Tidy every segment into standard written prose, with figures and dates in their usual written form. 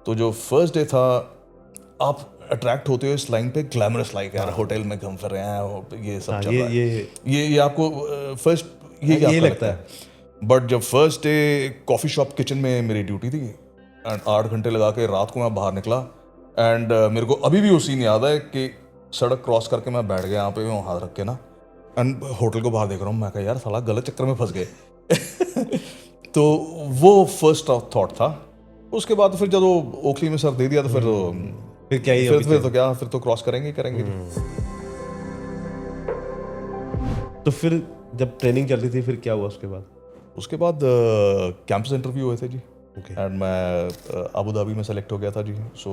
तो जो first day था, आप अट्रैक्ट होते हो इस लाइन पे, ग्लैमरस लाइफ यार, होटल में घूम फिर रहे हैं, ये सब हाँ, चल रहा है, ये ये आपको फर्स्ट यही यही आपका लगता लगता है। बट जब first day coffee shop kitchen में मेरी ड्यूटी थी, एंड 8 घंटे लगा के रात को मैं बाहर निकला, एंड मेरे को अभी भी वो सीन याद है कि सड़क क्रॉस करके मैं बैठ गया यहाँ पे, वहाँ हाथ रख के ना, एंड होटल को बाहर देख रहा हूँ, मैं कहा यार साला गलत चक्कर में फंस गए। तो वो फर्स्ट थॉट था। उसके बाद फिर जब वो ओखली में सर दे दिया तो फिर फिर क्या ही फिर तो क्रॉस करेंगे ही करेंगे जी। तो फिर जब ट्रेनिंग चल रही थी फिर क्या हुआ उसके बाद? उसके बाद कैंपस इंटरव्यू हुए थे जी, ओके। एंड मैं अबू धाबी में सेलेक्ट हो गया था जी। So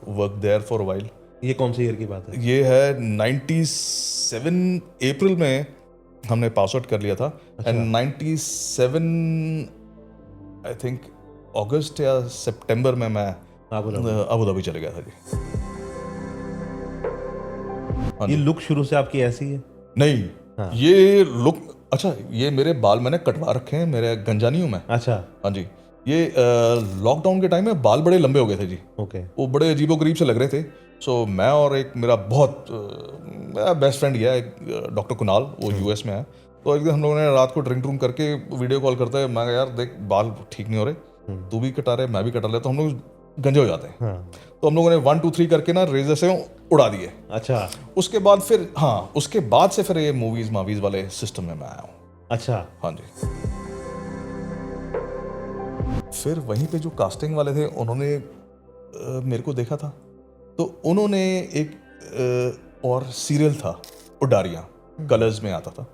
work there for a while. ये कौन सी ईयर की बात है? ये है 97 अप्रैल में हमने पास आउट कर लिया था, एंड 97 आई थिंक अगस्त या सितंबर में मैं अबू धाबी चले गया था जी। हाँ ये जी। लुक शुरू से आपकी ऐसी है? नहीं, हाँ। ये लुक, अच्छा ये मेरे बाल मैंने कटवा रखे हैं, मेरे गंजा नहीं हूँ मैं। अच्छा। हाँ जी। ये लॉकडाउन के टाइम में बाल बड़े लंबे हो गए थे जी, ओके। वो बड़े अजीबोगरीब से लग रहे थे। सो मैं और एक मेरा बहुत मेरा बेस्ट फ्रेंड गया, एक डॉक्टर कुणाल, वो यूएस में है। तो एक दिन हम लोगों ने रात को ड्रिंक करके वीडियो कॉल करते हैं, मैं कहा यार देख बाल ठीक नहीं हो रहे, तू भी कटा रहे मैं भी कटा रहे, तो हम लोग गंजे हो जाते हैं। हाँ। तो हम लोगों ने 1 2 3 करके ना रेजर से उड़ा दिए। अच्छा। उसके बाद फिर उसके बाद से फिर ये मूवीज मावीज वाले सिस्टम में मैं आया हूँ। अच्छा। हाँ जी। फिर वहीं पे जो कास्टिंग वाले थे उन्होंने मेरे को देखा था, तो उन्होंने एक और सीरियल था उडारियाँ, कलर्स में आता था।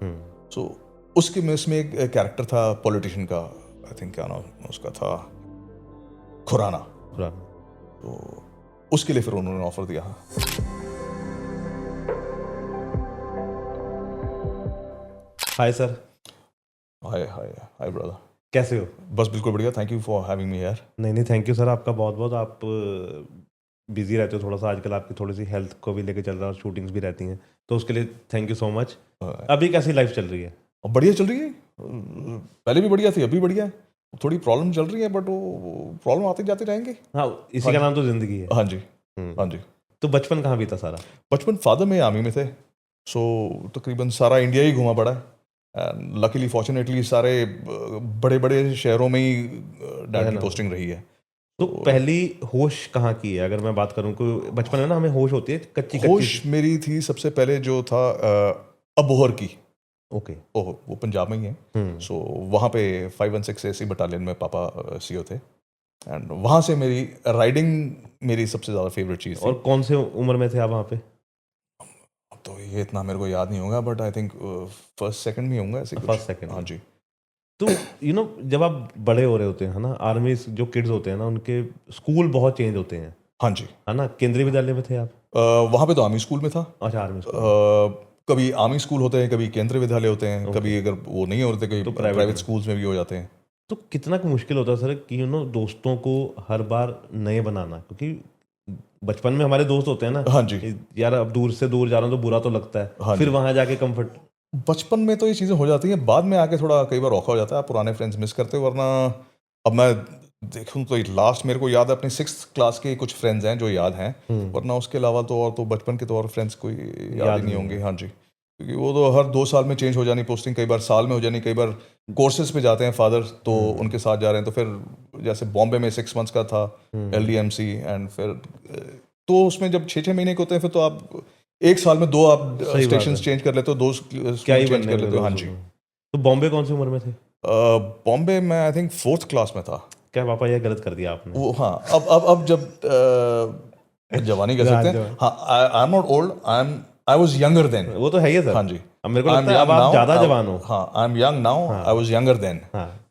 सो उसके में इसमें एक कैरेक्टर था पॉलिटिशियन का, आई थिंक क्या नाम उसका था, खुराना। तो उसके लिए फिर उन्होंने ऑफर दिया। Hi sir. हाय हाय हाय ब्रदर, कैसे हो? बस बिल्कुल बढ़िया, thank you for having me here. नहीं थैंक यू सर, आपका बहुत बहुत। आप बिजी रहते हो थोड़ा सा आजकल, आपकी थोड़ी सी हेल्थ को भी लेके चल रहा है, शूटिंग्स भी रहती हैं, तो उसके लिए थैंक यू सो मच। अभी कैसी लाइफ चल रही है? बढ़िया चल रही है, पहले भी बढ़िया थी, अभी बढ़िया है। थोड़ी प्रॉब्लम चल रही है बट वो प्रॉब्लम आते जाते रहेंगे। हाँ, इसी का नाम तो जिंदगी है। हाँ जी। हाँ जी। तो बचपन कहाँ बीता सारा? बचपन फादर में आर्मी में थे, सो तकरीबन सारा इंडिया ही घुमा पड़ा है। लकीली फॉर्चुनेटली सारे बड़े बड़े शहरों में ही डैड की पोस्टिंग रही है। तो पहली होश कहाँ की है? अगर मैं बात करूँ को बचपन में ना हमें होश होती है कच्ची होश मेरी थी सबसे पहले जो था अबोहर की। ओके। ओह वो पंजाब में ही है। सो वहाँ पे 516 ऐसी बटालियन में पापा सीओ थे, एंड वहाँ से मेरी राइडिंग मेरी सबसे ज़्यादा फेवरेट चीज़ थी। और कौन से उम्र में थे आप वहाँ पे? अब तो ये इतना मेरे को याद नहीं होगा, but I think first second में होगा ऐसे कुछ। First second. हाँ जी। तो जब आप बड़े हो रहे होते हैं ना, आर्मी जो किड्स होते हैं ना, उनके स्कूल बहुत चेंज होते हैं। हाँ जी। है ना? केंद्रीय विद्यालय में थे आप? वहाँ पे तो आर्मी स्कूल में था। अच्छा, आर्मी स्कूल। कभी आर्मी स्कूल होते हैं, कभी केंद्रीय विद्यालय होते हैं, कभी अगर वो नहीं होते कभी तो प्राइवेट स्कूल्स में भी हो जाते हैं। तो कितना मुश्किल होता है सर कि दोस्तों को हर बार नए बनाना, क्योंकि बचपन में हमारे दोस्त होते हैं ना। हाँ जी। कि यार अब दूर से दूर जा रहा हूँ तो बुरा तो लगता है। हाँ फिर जी। वहाँ जाके कंफर्ट। बचपन में तो ये चीज़ें हो जाती हैं, बाद में आके थोड़ा कई बार औखा हो जाता है, आप पुराने फ्रेंड्स मिस करते हो। वरना अब मैं देखूं तो लास्ट मेरे को याद है अपनी 6th क्लास के कुछ फ्रेंड्स हैं जो याद हैं, वरना उसके अलावा तो और तो बचपन के तो और फ्रेंड्स कोई याद ही नहीं होंगे। हाँ जी, क्योंकि वो तो हर 2 साल में चेंज हो जानी पोस्टिंग, कई बार साल में हो जानी, कई बार कोर्सेज पे जाते हैं फादर, तो उनके साथ जा रहे हैं। तो फिर जैसे बॉम्बे में 6 मंथ्स का था LDMC, एंड फिर तो उसमें जब 6-6 महीने के होते हैं, फिर तो आप एक साल में 2 आप स्टेशन चेंज कर लेते हो, 2 क्या ही चेंज कर लेते हो। हाँ जी। तो बॉम्बे कौन सी उम्र में थे? बॉम्बे में आई थिंक 4th क्लास में था। क्या पापा ये गलत कर दिया आपने? वो हाँ, अब जब जवानी कह सकते हैं। हाँ, I am not old, I was younger than. वो तो है ही सर। हाँ जी। अब मेरे को लगता है अब आप ज्यादा जवान हो। हाँ, I am young now, I was younger than.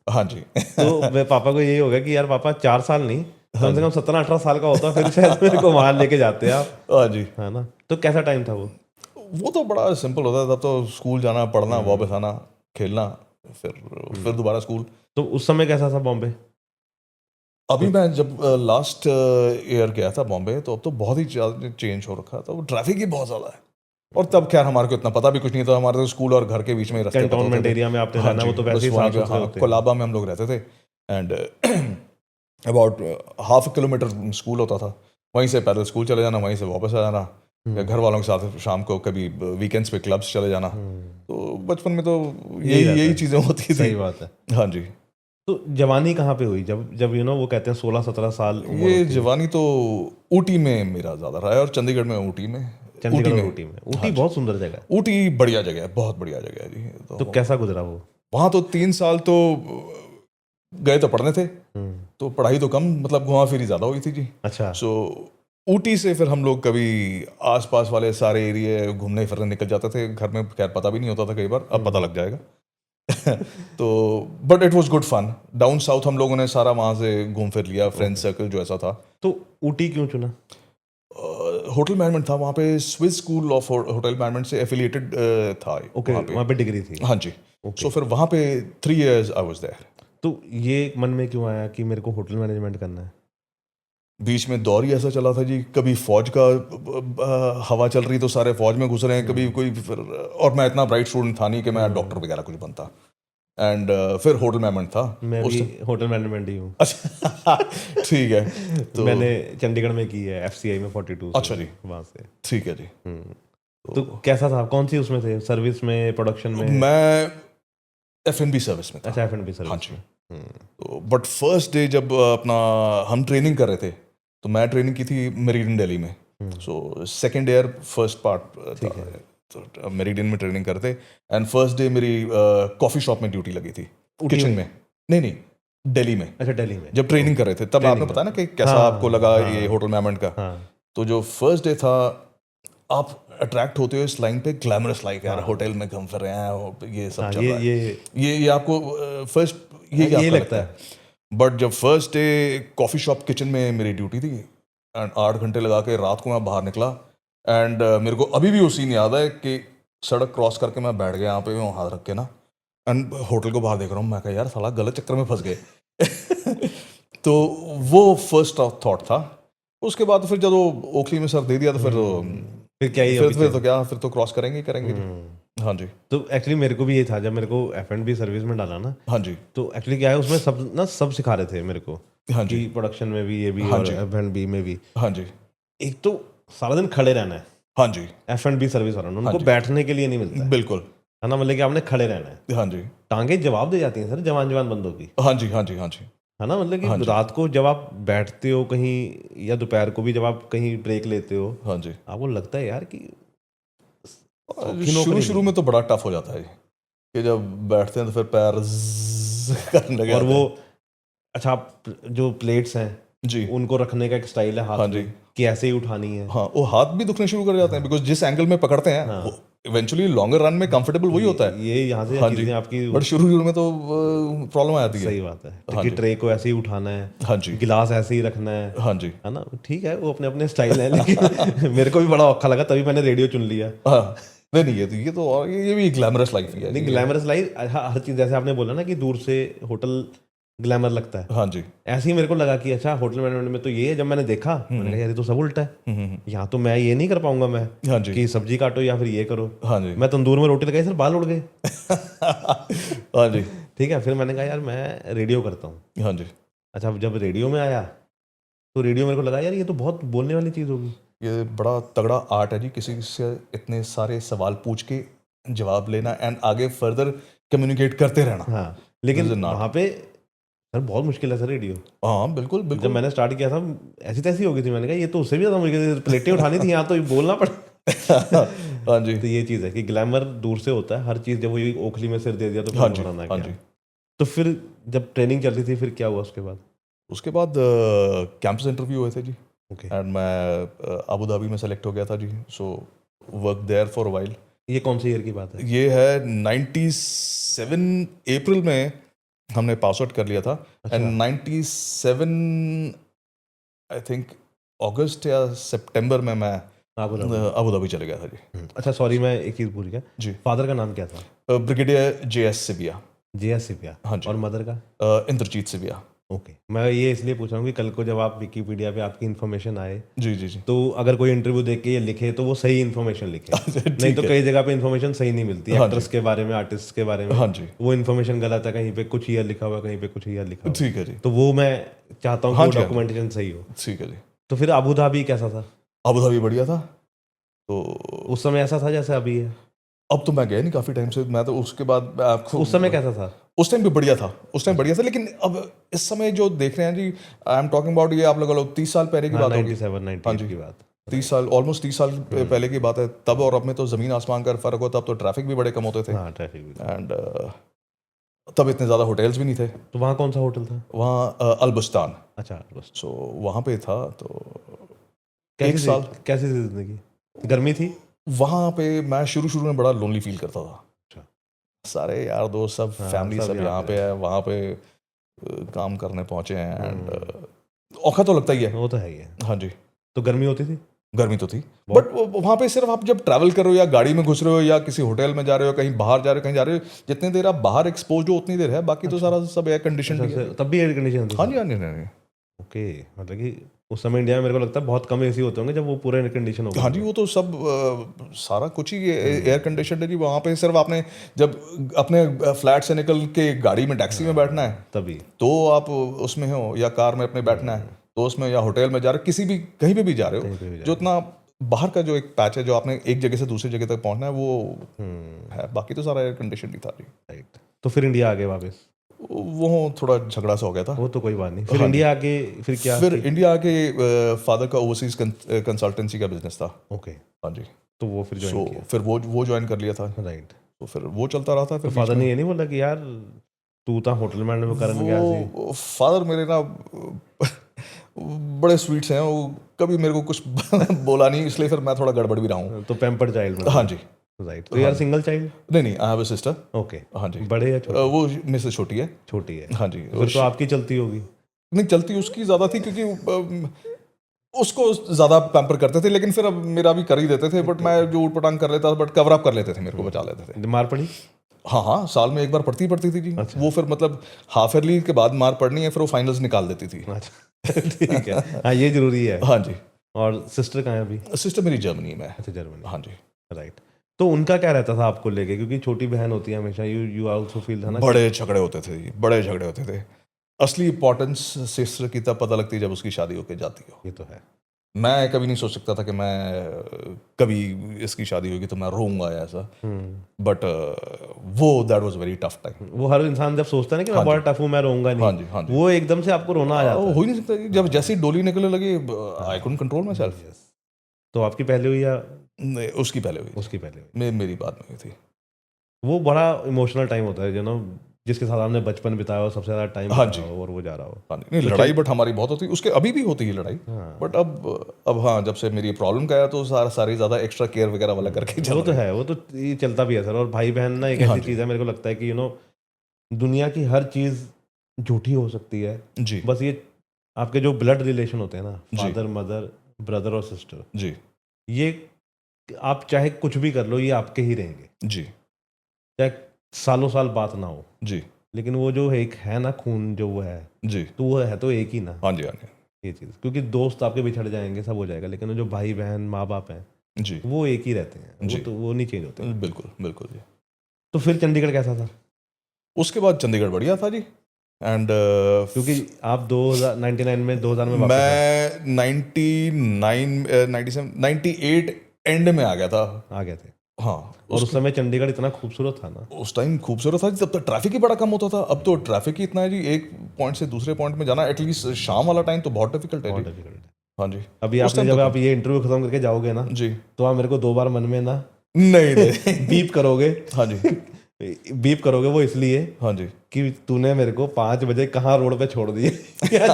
हाँ जी। तो मैं पापा को यही होगा कि यार पापा 4 साल नहीं, कम से कम 17-18 साल का होता फिर शायद मेरे को वहां लेके जाते आप। हाँ जी। है ना? तो कैसा टाइम था वो? वो तो बड़ा सिंपल होता था, तब तो स्कूल जाना, पढ़ना, वापस आना, खेलना, फिर दोबारा स्कूल। तो उस समय कैसा था बॉम्बे? अभी मैं जब लास्ट ईयर गया था बॉम्बे, तो अब तो बहुत ही ज़्यादा चेंज हो रखा था, वो ट्रैफिक ही बहुत ज़्यादा है। और तब खैर हमारे को इतना पता भी कुछ नहीं था, हमारे तो स्कूल और घर के बीच में ही रास्ते पता होते थे। कैंटोनमेंट एरिया में आपने रहना, वो तो वैसे ही साफ सुथरे होते हैं। कोलाबा में हम लोग रहते थे, and about half kilometre school होता था, वहीं से पैदल स्कूल चले जाना, वहीं से वापस आ जाना, या घर वालों के साथ शाम को कभी वीकेंड्स पे क्लब्स चले जाना। तो बचपन में तो यही चीज़ें होती थी। सही बात है। हाँ जी। तो जवानी कहाँ पे हुई, जब जब वो कहते हैं 16-17 साल उम्र ये होती है? जवानी तो ऊटी में मेरा ज़्यादा रहा है, और चंडीगढ़ में, ऊटी में। चंडीगढ़ और ऊटी में? ऊटी बहुत सुंदर जगह है। ऊटी बढ़िया जगह है, बहुत बढ़िया जगह है जी। तो कैसा गुजरा वो? वहाँ तो 3 साल तो गए तो पढ़ने थे, तो पढ़ाई तो कम, मतलब घुमा फिरी ज़्यादा हुई थी जी। अच्छा। सो ऊटी से फिर हम लोग कभी आसपास वाले सारे एरिया घूमने फिरने निकल जाते थे। घर में खैर पता भी नहीं होता था कई बार, अब पता लग जाएगा। तो but it was good fun. Down south हम लोगों ने सारा वहाँ से घूम फिर लिया, फ्रेंड सर्कल जो ऐसा था। तो ऊटी क्यों चुना? होटल मैनेजमेंट था वहाँ पे, Swiss school of hotel management से एफिलिएटेड था ओके, वहाँ पे डिग्री थी? हाँ जी। सो फिर वहाँ पे 3 years आई वाज देयर। तो ये मन में क्यों आया कि मेरे को होटल मैनेजमेंट करना है? बीच में दौर ही ऐसा चला था जी, कभी फौज का हवा चल रही तो सारे फौज में घुस रहे हैं, कभी कोई फिर, और मैं इतना ब्राइट स्टूडेंट था नहीं कि मैं डॉक्टर वगैरह कुछ बनता। एंड फिर होटल मैनेजमेंट था। मैं भी होटल मैनेजमेंट ही हूँ। अच्छा ठीक है। तो मैंने चंडीगढ़ में की है, FCI में 42 से। अच्छा जी, वहाँ से। ठीक है जी। तो कैसा था, कौन सी उसमें थे, सर्विस में, प्रोडक्शन में? मैं F&B सर्विस में था। अच्छा, F&B सर्विस। हाँ जी। तो बट फर्स्ट डे जब अपना हम ट्रेनिंग कर रहे थे, तो मैं ट्रेनिंग की थी मेरिडियन दिल्ली में। So second year first part था, तो मेरिडियन में ट्रेनिंग करते, एंड फर्स्ट डे मेरी कॉफ़ी शॉप में ड्यूटी लगी थी, किचन में। नहीं, दिल्ली में। अच्छा, दिल्ली में जब ट्रेनिंग कर रहे थे तब आपने बताया ना कि कैसा आपको लगा ये होटल मैनेजमेंट का। तो जो फर्स्ट डे था, आप अट्रैक्ट होते हो इस लाइन पे, ग्लैमरस लाइक यार होटल में घूम फिर रहे हैं, ये सब चल रहा है, ये आपको फर्स्ट ये लगता है। बट जब first day coffee shop kitchen में मेरी ड्यूटी थी, एंड 8 घंटे लगा के रात को मैं बाहर निकला, एंड मेरे को अभी भी वो सीन याद है कि सड़क क्रॉस करके मैं बैठ गया यहाँ पे, मैं हाथ रख के ना, एंड होटल को बाहर देख रहा हूँ, मैं कहा यार साला गलत चक्कर में फंस गए। तो वो फर्स्ट थॉट था। उसके बाद फिर जब ओखली में सर दे दिया तो फिर क्या ही फिर तो क्रॉस करेंगे जी। हाँ जी। तो एक्चुअली मेरे को भी ये था, जब मेरे को F&B सर्विस में डाला ना। हाँ जी। तो एक्चुअली क्या है, उसमें सब सिखा रहे थे मेरे को। हाँ जी। प्रोडक्शन में भी ये भी, हाँ और जी। F&B में भी। हाँ जी। एक तो सारा दिन खड़े रहना है। हाँ जी। F&B सर्विस वालों ने, उनको बैठने के लिए नहीं मिलता है। बिल्कुल, है ना, मतलब कि आपने खड़े रहना है। हाँ जी। टांगे जवाब दे जाती हैं सर, जवान बंदों की। हाँ जी, हाँ जी, हाँ जी। है ना, मतलब कि रात को जब आप बैठते हो कहीं, या दोपहर को भी जब आप कहीं ब्रेक लेते हो, हाँ जी, आपको लगता है यार कि शुरू में तो बड़ा टफ हो जाता है कि जब बैठते हैं तो फिर पैर करने लगे। और वो अच्छा, आप जो प्लेट्स हैं जी, उनको रखने का एक स्टाइल है हाथ हाँ जी, में, कि ऐसे ही उठानी है। हाँ, वो हाथ भी दुखने शुरू कर जाते हैं, बिकॉज जिस एंगल में पकड़ते हैं इवेंचुअली लॉन्गर रन में कंफर्टेबल वही होता है। ये यहाँ से चीजें आपकी, बट शुरू में तो प्रॉब्लम आ जाती है। सही बात है कि ट्रे को ऐसे ही उठाना है, हाँ जी, गिलास ऐसे ही रखना है। हाँ जी, है ना, ठीक है, वो अपने अपने स्टाइल है, लेकिन मेरे को भी बड़ा औखा लगा, तभी मैंने रेडियो चुन लिया। हाँ, नहीं ये भी ग्लैमरस लाइफ है। नहीं, ग्लैमरस लाइफ, हर चीज, जैसे आपने बोला ना कि दूर से होटल ग्लैमर लगता है, हाँ जी, ऐसे ही मेरे को लगा कि अच्छा होटल मैनेजमेंट में तो ये है। जब मैंने देखा, मैंने कहा यार ये तो सब उल्टा है, यहाँ तो मैं ये नहीं कर पाऊंगा मैं, हाँ जी, कि सब्जी काटो या फिर ये करो। हाँ जी, मैं तंदूर में रोटी लगाई, सर बाल उड़ गए। हाँ जी, ठीक है, फिर मैंने कहा यार मैं रेडियो करता हूँ। हाँ जी। अच्छा, जब रेडियो में आया तो रेडियो मेरे को लगा यार ये तो बहुत बोलने वाली चीज़ होगी। ये बड़ा तगड़ा आर्ट है जी, किसी से इतने सारे सवाल पूछ के जवाब लेना एंड आगे फर्दर कम्युनिकेट करते रहना। हाँ, लेकिन वहाँ पे सर बहुत मुश्किल है सर रेडियो। हाँ, बिल्कुल बिल्कुल। जब मैंने स्टार्ट किया था ऐसी तैसी हो गई थी, मैंने कहा ये तो उससे भी ज़्यादा मुझे प्लेटें उठानी थी, यहाँ तो बोलना पड़ा। हाँ जी। तो ये चीज़ है कि ग्लैमर दूर से होता है हर चीज़, जब वो ओखली में सिर दे दिया तो फिर घबराना क्या। हाँ जी। तो फिर जब ट्रेनिंग चल रही थी, फिर क्या हुआ उसके बाद? उसके बाद कैंपस इंटरव्यू हुए थे जी, ओके। एंड मैं अबू धाबी में सेलेक्ट हो गया था जी। So work there for a while. ये कौन सी ईयर की बात है? ये है 97 अप्रैल में हमने पास आउट कर लिया था। एंड 97 आई थिंक अगस्त या सितंबर में मैं अबू धाबी चले गया था जी। अच्छा, सॉरी, मैं एक चीज़ भूल गया जी। फादर का नाम क्या था? Brigadier JS Sibia. JS Sibia. हाँ जी। और मदर का? इंद्रजीत सिबिया। ओके, मैं ये इसलिए पूछ रहा हूँ कि कल को जब आप विकीपीडिया पे आपकी इन्फॉर्मेशन आए जी जी जी। तो अगर कोई इंटरव्यू देख के ये लिखे तो वो सही इन्फॉर्मेशन लिखे, नहीं ठीक तो है। कई जगह पे इन्फॉर्मेशन सही नहीं मिलती, हाँ एक्ट्रेस के बारे में, आर्टिस्ट के बारे में, हाँ जी। वो इन्फॉर्मेशन गलत है, कहीं पे कुछ ईयर लिखा हुआ है, कहीं पे कुछ ईयर लिखा हुआ है, ठीक है जी। तो वो मैं चाहता हूँ कि हाँ वो जी, हाँ जी। डॉक्यूमेंटेशन सही हो। ठीक है जी। तो फिर अबू धाबी कैसा था? अबू धाबी बढ़िया था। तो उस समय ऐसा था जैसे अभी है? अब तो मैं गया नहीं काफ़ी टाइम से, मैं तो उसके बाद मैं आपको उस समय कैसा था? उस टाइम भी बढ़िया था, उस टाइम बढ़िया था, लेकिन अब इस समय जो देख रहे हैं जी, आई एम टॉकिंग अबाउट, ये आप लोग 30 साल पहले की हाँ, बात होगी। 97 हाँ 98 जी। की बात। 30 साल, ऑलमोस्ट 30 साल पहले की बात है। तब और अब में तो ज़मीन आसमान का फ़र्क होता। तब तो ट्रैफिक भी बड़े कम होते थे, हाँ, ट्रैफिक भी था। एंड तब इतने ज़्यादा होटल्स भी नहीं थे। तो वहाँ कौन सा होटल था? वहाँ अलबुस्तान, अच्छा, बस। सो वहाँ पे था। तो कैसी एक साल कैसी थी जिंदगी? गर्मी थी? वहाँ पे मैं शुरू शुरू में बड़ा लोनली फील करता था। अच्छा। सारे यार दोस्त सब, हाँ, फैमिली सब सब यहाँ यहाँ पे पे है, वहाँ पे काम करने पहुँचे हैं, एंड औखा तो लगता ही है। वो तो है ही है। हाँ जी, तो गर्मी होती थी? गर्मी तो थी, बट वहाँ पे सिर्फ आप जब ट्रैवल कर रहे हो या गाड़ी में घुस रहे हो या किसी होटल में जा रहे हो, कहीं बाहर जा रहे हो, कहीं जा रहे हो, जितनी देर आप बाहर एक्सपोज हो उतनी देर है, बाकी तो सारा सब एयर कंडीशन ही है। तब भी एयर कंडीशन थी? हाँ जी, हाँ जी, हाँ जी। ओके, मतलब कि उस समय इंडिया में मेरे को लगता है बहुत कम एसी होते होंगे जब वो पूरे एयर कंडीशन हो हाँ जी, वो तो सब सारा कुछ ही एयर कंडीशन है जी। वहाँ पे सिर्फ आपने जब अपने फ्लैट से निकल के गाड़ी में टैक्सी में बैठना है तभी। तो आप उसमें हो, या कार में अपने बैठना है तो उसमें, या होटल में जा रहे हो, किसी भी कहीं पे भी जा रहे कहीं पे हो, भी जा जो इतना बाहर का जो एक पैच है जो आपने एक जगह से दूसरी जगह तक पहुंचना है वो है, बाकी तो सारा एयर कंडीशन ही था जी। राइट। तो फिर इंडिया आ गए वापस? वो थोड़ा झगड़ा सा हो गया था। वो तो कोई बात नहीं। फिर हाँ इंडिया आके फिर क्या? फिर इंडिया आके फादर का ओवरसीज कंसल्टेंसी का बिजनेस था। ओके, हाँ जी, तो वो फिर सो ज्वाइन किया? फिर वो ज्वाइन कर लिया था। राइट। तो फिर वो चलता रहा था। तो फिर फादर ने ये नहीं बोला कि यार तू तो होटल मैनेजर में करन गया सी? वो फादर मेरे ना बड़े स्वीट्स हैं, वो कभी मेरे को कुछ बोला नहीं, इसलिए फिर मैं थोड़ा गड़बड़ भी रहा हूँ। तो पैम्पर्ड चाइल्ड? हाँ जी। राइट। तो यार सिंगल चाइल्ड? नहीं, I have a sister. Okay. हाँ जी। बड़े या छोटे? वो मेरे से छोटी है। छोटी है? हाँ जी। फिर तो आपकी चलती होगी? नहीं, चलती उसकी ज़्यादा थी, क्योंकि उसको ज़्यादा पैम्पर करते थे, लेकिन फिर अब मेरा भी कर ही देते थे, बट मैं जो उटपटांग कर लेता था, बट कवर अप कर लेते थे, मेरे को बचा लेते थे। मार पड़ी? हाँ हाँ, साल में एक बार पड़ती थी जी। अच्छा। वो फिर मतलब हाफ ईयरली के बाद मार पड़नी है, फिर वो फाइनल्स निकाल देती थी। अच्छा ठीक है, हाँ ये जरूरी है। हाँ जी। और सिस्टर कहाँ है अभी? सिस्टर मेरी जर्मनी में है। अच्छा, जर्मनी। हाँ जी। राइट। तो उनका क्या रहता था आपको लेके, क्योंकि छोटी बहन होती है हमेशा, यू आल्सो फील था ना? बड़े झगड़े होते थे जी, बड़े झगड़े होते थे। असली इंपॉर्टेंस सिस्टर की तब पता लगती है जब उसकी शादी होके जाती हो। ये तो है। मैं कभी नहीं सोच सकता था कि मैं कभी इसकी शादी होगी तो मैं रोऊंगा या ऐसा, बट वो that was very tough time. वो हर इंसान जब सोचता है ना कि मैं बड़ा टफ हूँ, मैं रोऊंगा नहीं, हाँ जी, हाँ जी। वो एकदम से आपको रोना आ जाता हो है। ही नहीं सकता जी। जब जैसी डोली निकलने लगी, I couldn't control my self. Yes. तो आपकी पहले हुई या नहीं, उसकी पहले हुई। उसकी पहले हुई? मेरी बात में हुई थी। वो बड़ा इमोशनल टाइम होता है, जो ना जिसके साथ आपने बचपन बिताया हो, सबसे ज्यादा टाइम हाँ बिताया हो, और वो जा रहा हो। हाँ नहीं, लड़ाई बट हमारी बहुत होती है, उसके अभी भी होती है लड़ाई। हाँ। बट अब हाँ, जब से मेरी प्रॉब्लम का है तो सारी ज़्यादा एक्स्ट्रा केयर वगैरह वाला करके चल वो तो रहा है, वो तो ये चलता भी है सर। और भाई बहन ना एक हाँ ऐसी जी। चीज़ है, मेरे को लगता है कि दुनिया की हर चीज़ झूठी हो सकती है, है जी बस ये आपके जो ब्लड रिलेशन होते हैं ना, जी। फादर मदर ब्रदर और सिस्टर, जी ये आप चाहे कुछ भी कर लो, ये आपके ही रहेंगे, जी चाहे सालों साल बात ना हो, जी लेकिन वो जो एक है ना खून, जो वो है, जी। तो वो है तो एक ही ना। हाँ जी, हाँ जी। ये चीज़, क्योंकि दोस्त आपके बिछड़ जाएंगे, सब हो जाएगा, लेकिन वो जो भाई बहन माँ बाप हैं, जी वो एक ही रहते हैं, जी। वो तो वो नहीं चेंज होते। बिल्कुल बिल्कुल जी। तो फिर चंडीगढ़ कैसा था? उसके बाद चंडीगढ़ बढ़िया था जी। एंड क्योंकि आप 2099 में 2000 में वापस आए। मैं 99 97 98 एंड में आ गया था। आ गए थे। हाँ, और उस समय चंडीगढ़ इतना खूबसूरत था ना। उस टाइम खूबसूरत था जी, तब तो ट्रैफिक ही बड़ा कम होता था। अब तो ट्रैफिक ही इतना है जी, एक पॉइंट से दूसरे पॉइंट में जाना, एटलीस्ट शाम वाला टाइम तो बहुत डिफिकल्ट है बहुत जी। डिफिकल्ट है। हाँ जी। अभी उस आपने टाइम जब तो आप ये इंटरव्यू खत्म करके जाओगे ना, जी। तो आप मेरे को 2 बार मन में ना नहीं नहीं बीप करोगे। हाँ जी, बीप करोगे वो इसलिए हाँ जी, कि तूने मेरे को 5 बजे कहाँ रोड पे छोड़ दिए।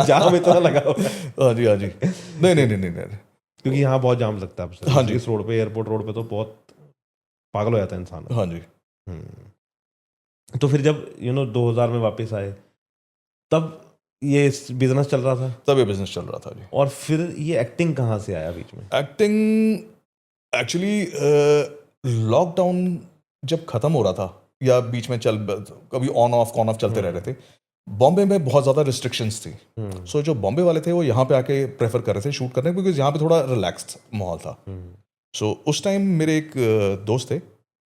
जाम इतना लगा हुआ है। हाँ जी, हाँ जी। नहीं नहीं नहीं नहीं नहीं। क्योंकि यहाँ बहुत जाम लगता है अब से। हाँ जी। इस रोड पे, एयरपोर्ट रोड पे तो बहुत पागल हो जाता है इंसान। हाँ जी। तो फिर जब 2000 में वापस आए, तब ये बिजनेस चल रहा था? तब ये बिजनेस चल रहा था जी। और फिर ये एक्टिंग कहाँ से आया बीच में? एक्टिंग एक्चुअली लॉकडाउन जब खत्म हो रहा था, या बीच में कभी ऑन ऑफ चलते रह रहे थे, बॉम्बे में बहुत ज़्यादा रिस्ट्रिक्शंस थी, सो जो बॉम्बे वाले थे वो यहाँ पे आके प्रेफर कर रहे थे शूट करने, बिकॉज यहाँ पे थोड़ा रिलैक्स्ड माहौल था। सो उस टाइम मेरे एक दोस्त थे,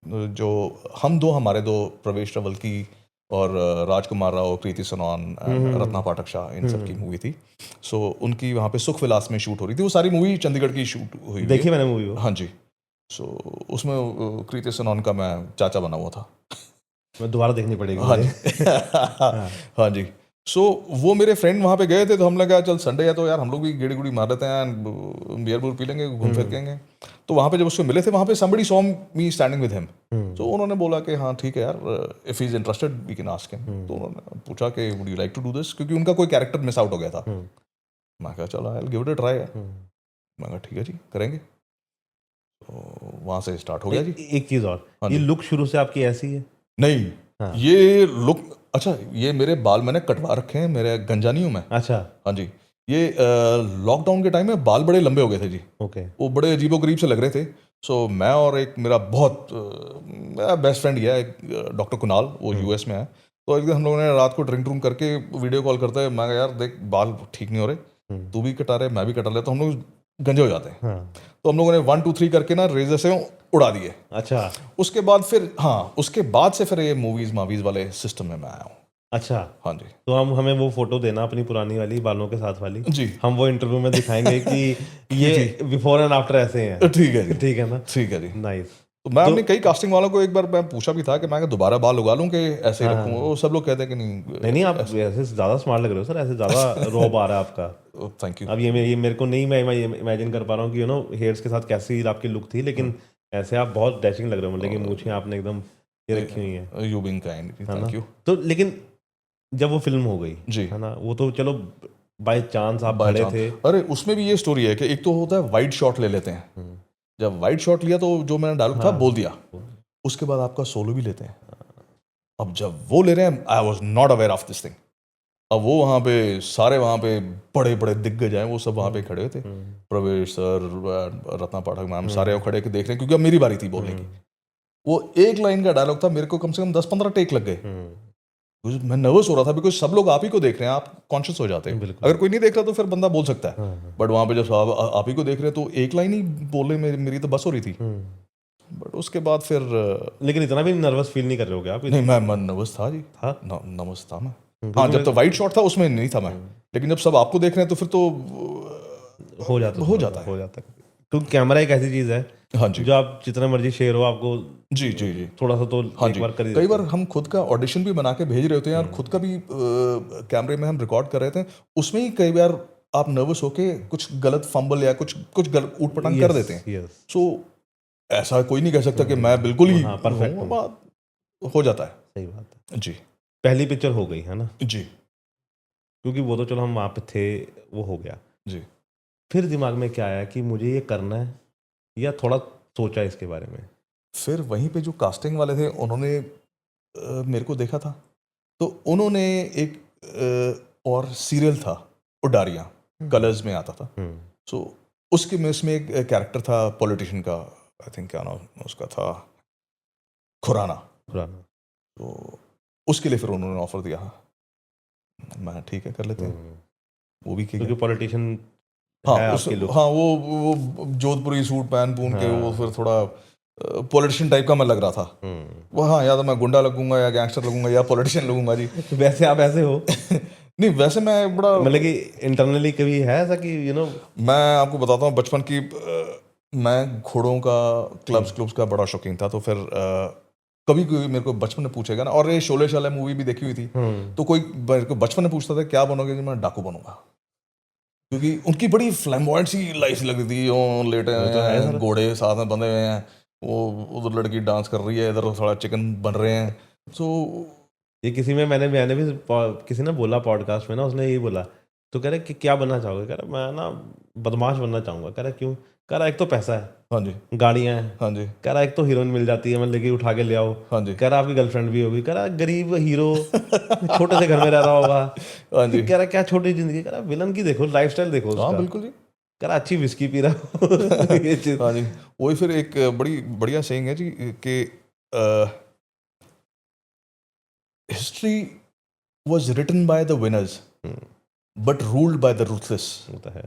जो हमारे दो, प्रवेश रवल्की और राजकुमार राव, कृति सनॉन एंड रत्ना पाठक शाह, इन सब की मूवी थी। सो उनकी वहाँ पे सुख विलास में शूट हो रही थी। वो सारी मूवी चंडीगढ़ की शूट हुई हुई देखी है। मैंने मूवी वो। हाँ जी। सो उसमें कृति सनॉन का मैं चाचा बना हुआ था। मैं दोबारा देखनी पड़ेगी हाँ जी। मुझे। हाँ जी। सो वो मेरे फ्रेंड वहाँ पे गए थे, तो हमने कहा चल संडे है तो यार हम लोग भी गेड़ी गुड़ी मार लेते हैं, बियर बुर पी लेंगे, घूम फिर के आएंगे। तो वहाँ पे जब उसको मिले थे, वहाँ पे somebody saw me standing with him। तो उन्होंने बोला कि हाँ ठीक है यार, if he is interested we can ask him. तो उन्होंने पूछा कि would you like to do this, क्योंकि उनका कोई कैरेक्टर मिस आउट हो गया था। मैं कहा चलो I will give it a try. मैं कहा ठीक है जी, करेंगे। तो वहाँ से स्टार्ट हो गया जी। एक चीज और, हाँ ये जी। लुक शुरू से आपकी ऐसी है? नहीं, हाँ। ये लुक, अच्छा ये मेरे बाल मैंने कटवा रखे हैं, मेरे गंजा नहीं हूँ मैं। अच्छा। हाँ जी। ये लॉकडाउन के टाइम में बाल बड़े लंबे हो गए थे जी, ओके। वो बड़े अजीबोगरीब से लग रहे थे। सो मैं और एक मेरा बहुत मेरा बेस्ट फ्रेंड है, डॉक्टर कुणाल, वो यूएस में है। तो एक दिन हम लोगों ने रात को ड्रिंक करके वीडियो कॉल करते हैं, मैं कहा यार देख बाल ठीक नहीं हो रहे, तू भी कटा रहे मैं भी कटा रहे, तो हम लोग गंजे हो जाते हैं। हाँ। तो हम लोगों ने 1 2 3 करके ना रेजर से उड़ा दिए। अच्छा। उसके बाद फिर, हाँ उसके बाद से फिर ये मूवीज मावीज वाले सिस्टम में मैं आया हूँ। अच्छा, हाँ जी। तो हम हमें वो फोटो देना अपनी पुरानी वाली बालों के साथ वाली, जी हम वो इंटरव्यू में दिखाएंगे कि ये बिफोर एंड आफ्टर ऐसे हैं। ठीक है जी। ठीक है ना? ठीक है जी। नाइस। तो मैं अपने कई कास्टिंग वालों को एक बार मैं पूछा भी था कि मैं दोबारा बाल उगा लूं कि ऐसे ही हाँ, रखूं, वो सब लोग कहते हैं कि नहीं। नहीं आप ऐसे ज़्यादा स्मार्ट लग रहे हो सर, ऐसे ज़्यादा रॉब आ रहा है आपका। Thank you. अब ये मेरे को नहीं, मैं इमेजिन कर पा रहा हूँ कि हेयर्स के साथ कैसी आपकी लुक थी, लेकिन ऐसे आप बहुत डैशिंग लग रहे हो, मतलब कि मूछें आपने एकदम ये रखी हुई हैं, यू बीइंग काइंड, है ना? Thank you. तो लेकिन जब वो फिल्म हो गई, जी। है ना, वो तो चलो बाय चांस आप बाय खड़े चांस। थे। अरे उसमें भी ये स्टोरी है कि एक तो होता है वाइड शॉट ले लेते हैं, जब वाइड शॉट लिया तो जो मैंने डायलॉग था बोल दिया, उसके बाद आपका सोलो भी लेते हैं। अब जब वो ले रहे हैं, I was not aware of this thing. अब वो वहाँ पे सारे वहाँ पे बड़े बड़े दिग्गज हैं, वो सब वहाँ पे खड़े थे, प्रवेश सर, रत्ना पाठक मैम, सारे वो खड़े के देख रहे हैं, क्योंकि अब मेरी बारी थी बोलने की। वो एक लाइन का डायलॉग था, मेरे को कम से कम 10-15 टेक लग गए। मैं नर्वस हो रहा था, बिकॉज सब लोग आप ही को देख रहे हैं, आप कॉन्शियस हो जाते हैं। बिल्कुल। अगर कोई नहीं देख रहा तो फिर बंदा बोल सकता है, बट वहाँ पे जब आप ही को देख रहे हैं तो एक लाइन ही बोले, मेरी तो बस हो रही थी। बट उसके बाद फिर लेकिन इतना भी नर्वस फील नहीं कर रहे हो क्या आप? नहीं, मैं नर्वस था जी, था? नर्वस था मैं। हाँ, जब तो वाइट शॉट था उसमें नहीं था मैं, लेकिन जब सब आपको देख रहे हैं तो फिर तो हो जाता है, क्योंकि कैमरा एक ऐसी चीज है, हाँ जी, जो आप जितना मर्जी शेयर हो, आपको जी जी जी, थोड़ा सा तो हाँ एक जी। बार कर ही कई देते बार हम खुद का ऑडिशन भी बना के भेज रहे होते हैं, और खुद का भी कैमरे में हम रिकॉर्ड कर रहे थे, उसमें ही कई बार आप नर्वस होके कुछ गलत फंबल या कुछ गलत ऊट पटांग कर देते हैं। यस। सो ऐसा कोई नहीं कह सकता कि मैं बिल्कुल ही परफेक्ट हूँ, हो जाता है। सही बात है। जी पहली पिक्चर हो गई है ना, जी क्योंकि वो तो चलो हम वहाँ पे थे, वो हो गया। जी। फिर दिमाग में क्या आया कि मुझे ये करना है, या थोड़ा सोचा इसके बारे में? फिर वहीं पे जो कास्टिंग वाले थे उन्होंने मेरे को देखा था, तो उन्होंने एक और सीरियल था उडारियाँ, कलर्स में आता था। सो उसके में इसमें एक कैरेक्टर था पॉलिटिशियन का, आई थिंक क्या नाम उसका था, खुराना। तो उसके लिए फिर उन्होंने ऑफर दिया। मैं ठीक है कर लेते हैं, वो भी क्योंकि पॉलिटिशियन हाँ है उस आपके लुक। हाँ वो जोधपुरी सूट पहन के वो फिर थोड़ा पॉलिटिशियन टाइप का मैं लग रहा था। वो हाँ, या तो मैं गुंडा लगूंगा या गैंगस्टर लगूंगा या पॉलिटिशियन लगूंगा जी। वैसे आप ऐसे हो? नहीं, वैसे मैं बड़ा, मतलब कि इंटरनली कभी है ऐसा कि मैं आपको बताता हूँ बचपन की, मैं घोड़ों का क्लब्स का बड़ा शौकीन था। तो फिर कभी कोई मेरे को बचपन में पूछेगा ना, और ये शोले शाले मूवी भी देखी हुई थी, तो कोई मेरे को बचपन में पूछता था क्या बनोगे, जी मैं डाकू बनूंगा, क्योंकि उनकी बड़ी फ्लैम्बॉयंट सी लाइफ लग रही थी। वो लेटे हुए हैं, घोड़े साथ में बंधे हुए हैं, वो उधर लड़की डांस कर रही है, इधर थोड़ा चिकन बन रहे हैं। सो ये किसी में मैंने भी किसी ने बोला पॉडकास्ट में ना, उसने यही बोला, तो कह रहे कि क्या बनना चाहोगे? कह रहा मैं ना बदमाश बनना चाहूंगा। कह रहा क्यों? कह रहा एक तो पैसा है, हाँ जी, गाड़ियां हैं, हाँ जी, कह रहा एक तो हीरोइन मिल जाती है, मतलब कि उठा के ले आओ, हाँ जी, कह रहा आपकी गर्लफ्रेंड भी होगी, कह रहा गरीब हीरो छोटे से घर में रह रहा होगा, हाँ जी, कह रहा क्या छोटी जिंदगी, कह रहा विलन की देखो, लाइफस्टाइल देखो हाँ उसका, बिल्कुल जी, कह रहा अच्छी विस्की पी रहा हो। ये चीज हाँ जी। वही फिर एक बड़ी बढ़िया सेइंग है जी कि history was written by the winners but ruled by the ruthless. होता है,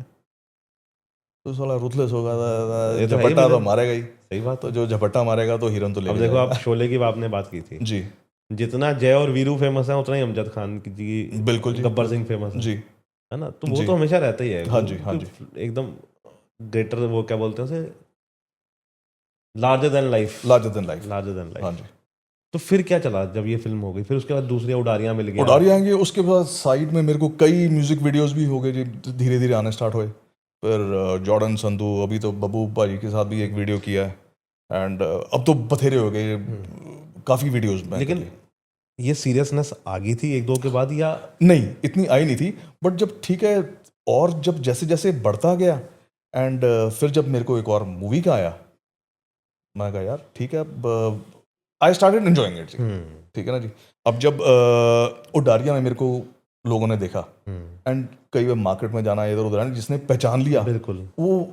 तो साला ruthless होगा ये तो है ही झपट्टा तो मतलब। मारेगा ही, सही बात तो है। जो झपट्टा मारेगा तो हीरोइन तो अब लेके देखो जाएगा। आप शोले की आपने बात की थी, जी जितना जय और वीरू फेमस है उतना ही अमजद खान की जी, बिल्कुल जी, गब्बर सिंह फेमस है जी है ना, तो वो जी। तो हमेशा रहता ही है। हाँ वो जी, हाँ तो एकदम ग्रेटर, वो क्या बोलते हैं उसे, larger than life, larger than life. Larger than हाँ लाइफ। जी। तो फिर क्या चला जब ये फिल्म हो गई, फिर उसके बाद दूसरी उडारियां मिल गया, उडारी आएंगे, उसके बाद साइड में मेरे को कई म्यूजिक वीडियोस भी हो गए जी, धीरे धीरे आने स्टार्ट हुए। फिर जॉर्डन संधू, अभी तो बब्बू भाई के साथ भी एक वीडियो किया है, एंड अब तो बथेरे हो गए काफ़ी वीडियोस में। लेकिन ये सीरियसनेस आ गई थी एक दो के बाद या नहीं, इतनी आई नहीं थी, बट जब ठीक है, और जब जैसे जैसे बढ़ता गया, एंड फिर जब मेरे को एक और मूवी का आया, मैं कहा यार ठीक है, अब आई स्टार्टेड एंजॉयिंग इट जी। ठीक है ना जी। अब जब उडारिया में मेरे को लोगों ने देखा, एंड कई बार मार्केट में जाना इधर उधर, जिसने पहचान लिया, बिल्कुल, वो